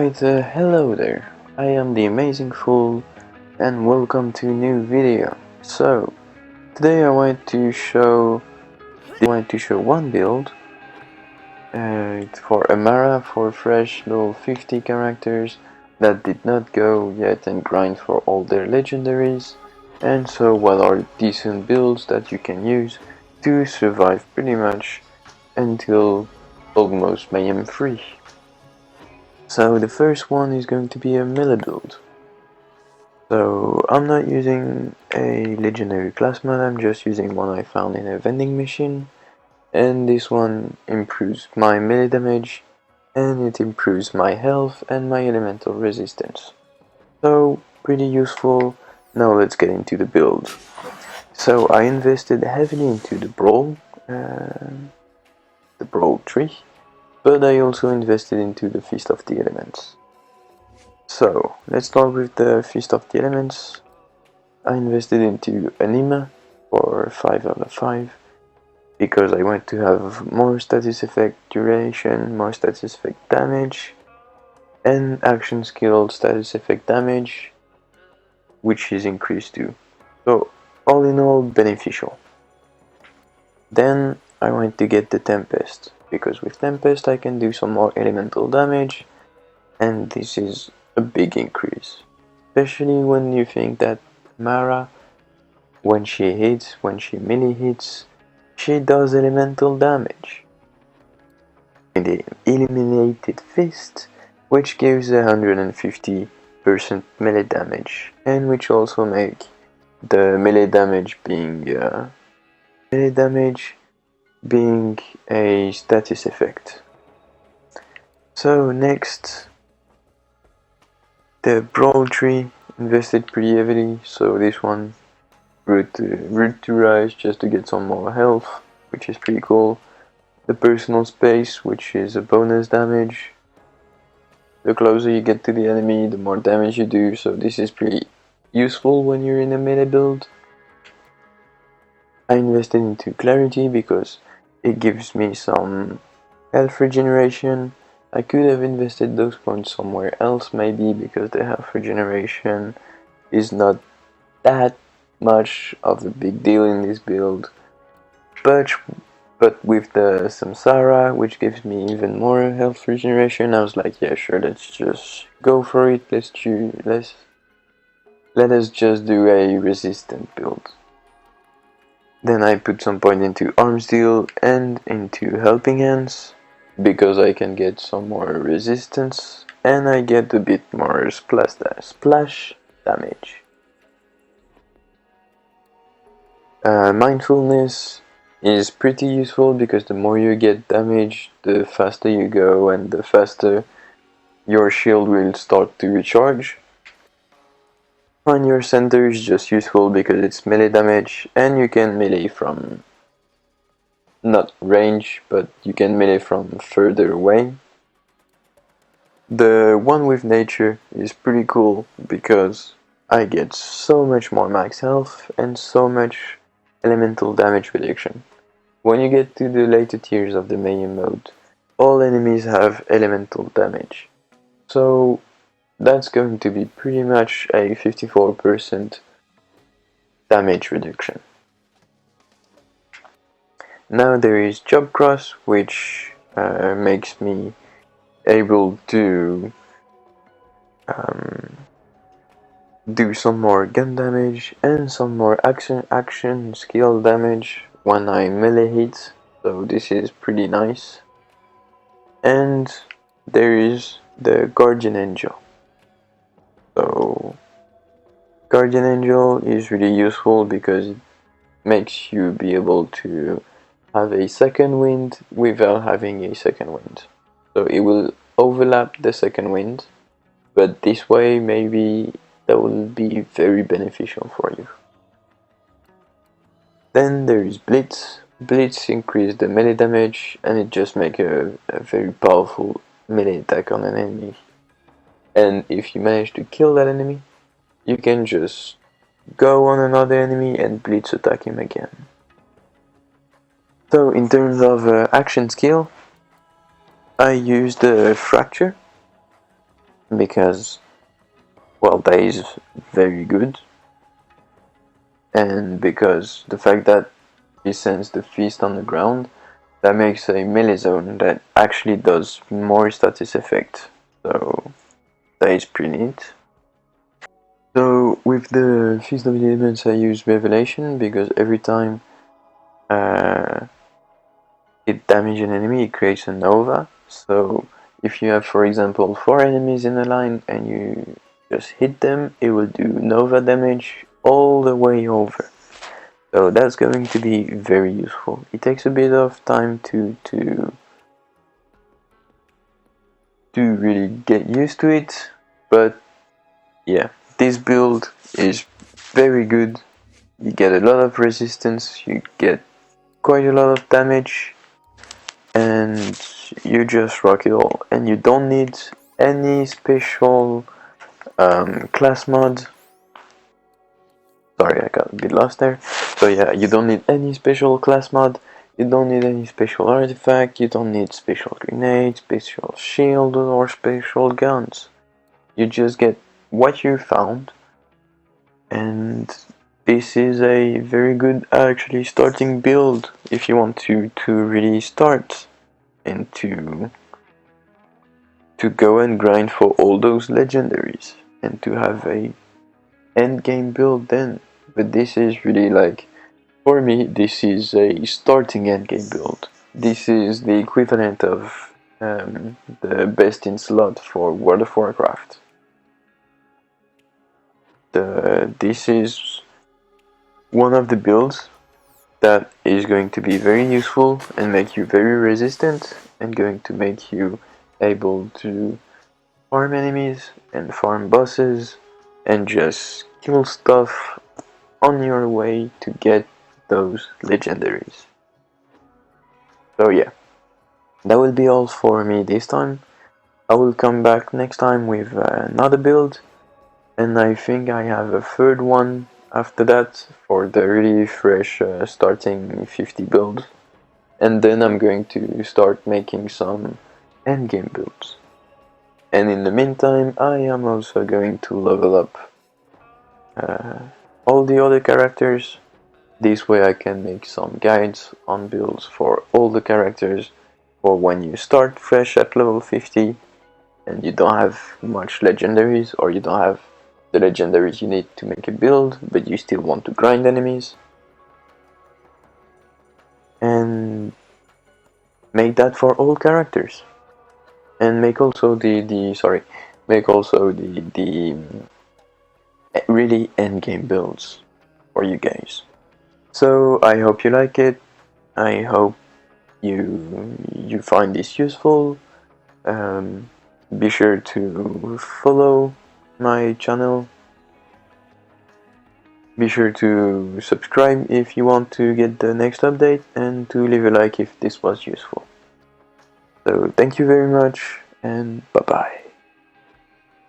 Alright, hello there. I am the Amazing Fool and welcome to a new video. So, today I want to show one build for Amara for fresh level 50 characters that did not go yet and grind for all their legendaries, and so what are decent builds that you can use to survive pretty much until almost mayhem free. So the first one is going to be a melee build. So I'm not using a legendary class mod, I'm just using one I found in a vending machine, and this one improves my melee damage and it improves my health and my elemental resistance. So pretty useful. Now let's get into the build. So I invested heavily into the brawl tree, but I also invested into the Feast of the Elements. So, let's start with the Feast of the Elements. I invested into Anima for 5 out of 5 because I want to have more status effect duration, more status effect damage, and action skill status effect damage, which is increased too. So, all in all, beneficial. Then I want to get the Tempest, because with Tempest I can do some more elemental damage, and this is a big increase, especially when you think that Amara, when she melee hits, she does elemental damage. In the Illuminated Fist, which gives 150% melee damage, and which also make the melee damage being a status effect. So next, the Brawl tree, invested pretty heavily, so this one root to rise just to get some more health, which is pretty cool. The personal space, which is a bonus damage. The closer you get to the enemy, the more damage you do, so this is pretty useful when you're in a melee build. I invested into Clarity because it gives me some health regeneration. I could have invested those points somewhere else maybe, because the health regeneration is not that much of a big deal in this build. But with the Samsara, which gives me even more health regeneration, I was like, yeah, sure, let's just go for it. Let us just do a resistant build. Then I put some point into Arms Deal and into Helping Hands, because I can get some more resistance and I get a bit more splash damage. Mindfulness is pretty useful because the more you get damage, the faster you go and the faster your shield will start to recharge. Find Your Center is just useful because it's melee damage and you can melee from not range, but you can melee from further away. The one with Nature is pretty cool because I get so much more max health and so much elemental damage reduction. When you get to the later tiers of the mayhem mode, all enemies have elemental damage. So that's going to be pretty much a 54% damage reduction. Now there is Job Cross, which makes me able to do some more gun damage and some more action skill damage when I melee hit, so this is pretty nice. And there is the Guardian Angel. So Guardian Angel is really useful because it makes you be able to have a second wind without having a second wind. So it will overlap the second wind, but this way maybe that will be very beneficial for you. Then there is Blitz. Blitz increases the melee damage and it just makes a very powerful melee attack on an enemy. And if you manage to kill that enemy, you can just go on another enemy and Blitz attack him again. So in terms of action skill, I used the Fracture because, well, that is very good, and because the fact that he sends the feast on the ground, that makes a melee zone that actually does more status effect, so that is pretty neat. So with the Feast of the Elements I use Revelation because every time it damages an enemy it creates a Nova. So if you have, for example, 4 enemies in a line and you just hit them, it will do Nova damage all the way over. So that's going to be very useful. It takes a bit of time to really get used to it, but yeah, this build is very good. You get a lot of resistance, you get quite a lot of damage, and you just rock it all. And you don't need any special class mod. Sorry, I got a bit lost there. So yeah, you don't need any special class mod, you don't need any special artifact, you don't need special grenades, special shield, or special guns. You just get what you found, and this is a very good actually starting build if you want to really start and to go and grind for all those legendaries and to have a end game build then. But this is really like, for me, this is a starting end game build. This is the equivalent of the best in slot for World of Warcraft. This is one of the builds that is going to be very useful and make you very resistant and going to make you able to farm enemies and farm bosses and just kill stuff on your way to get those legendaries. So yeah, that will be all for me this time. I will come back next time with another build, and I think I have a third one after that for the really fresh starting 50 build, and then I'm going to start making some endgame builds. And in the meantime I am also going to level up all the other characters. This way I can make some guides on builds for all the characters for when you start fresh at level 50 and you don't have much legendaries, or you don't have the legendaries you need to make a build, but you still want to grind enemies. And make that for all characters. And make also the really endgame builds for you guys. So I hope you like it. I hope you find this useful. Be sure to follow my channel. Be sure to subscribe if you want to get the next update, and to leave a like if this was useful. So thank you very much, and bye bye.